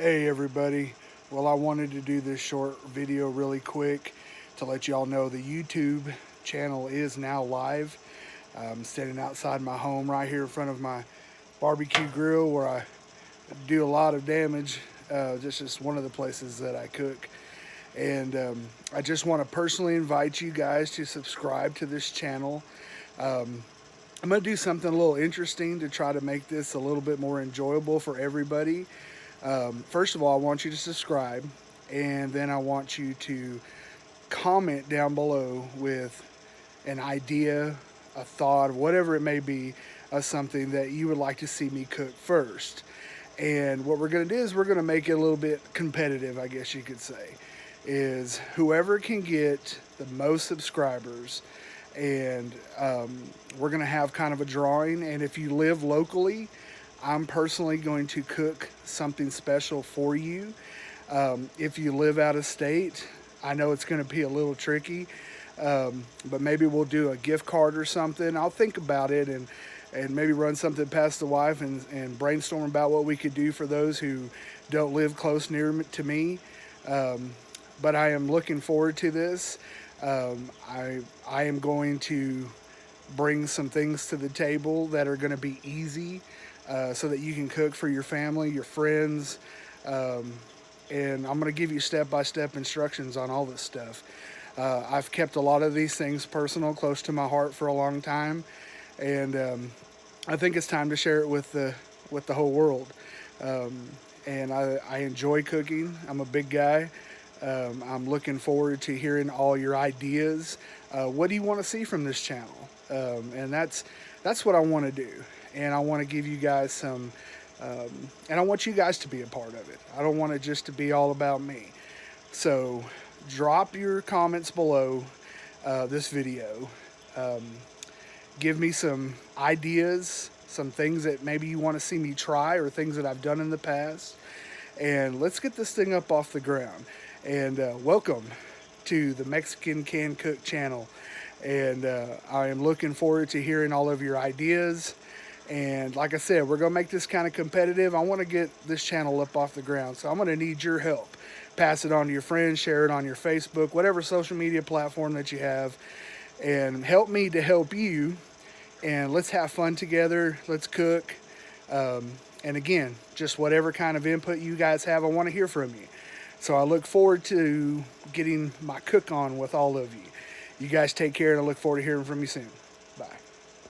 Hey everybody, well I wanted to do this short video really quick to let y'all know the YouTube channel is now live. I'm standing outside my home right here in front of my barbecue grill where I do a lot of damage. This is one of the places that I cook. And I just want to personally invite you guys to subscribe to this channel. I'm going to do something a little interesting to try to make this a little bit more enjoyable for everybody. First of all, I want you to subscribe, and then I want you to comment down below with an idea, a thought, whatever it may be, of something that you would like to see me cook first. And what we're going to do is we're going to make it a little bit competitive, I guess you could say, is whoever can get the most subscribers. And we're going to have kind of a drawing. And if you live locally, I'm personally going to cook something special for you. If you live out of state, I know it's going to be a little tricky, but maybe we'll do a gift card or something. I'll think about it and maybe run something past the wife and brainstorm about what we could do for those who don't live close near to me. But I am looking forward to this. I am going to bring some things to the table that are going to be easy, so that you can cook for your family, your friends, and I'm going to give you step-by-step instructions on all this stuff. I've kept a lot of these things personal, close to my heart for a long time, and I think it's time to share it with the whole world. And I enjoy cooking. I'm a big guy. I'm looking forward to hearing all your ideas. What do you want to see from this channel? And that's what I want to do. And I want to give you guys some, and I want you guys to be a part of it. I don't want it just to be all about me. So drop your comments below this video. Give me some ideas, some things that maybe you want to see me try or things that I've done in the past. And let's get this thing up off the ground. And welcome to the Mexican Can Cook channel. And I am looking forward to hearing all of your ideas. And like I said, we're going to make this kind of competitive. I want to get this channel up off the ground, so I'm going to need your help. Pass it on to your friends, share it on your Facebook, whatever social media platform that you have, and help me to help you. And let's have fun together. Let's cook. And again, just whatever kind of input you guys have, I want to hear from you. So I look forward to getting my cook on with all of you. You guys take care, and I look forward to hearing from you soon.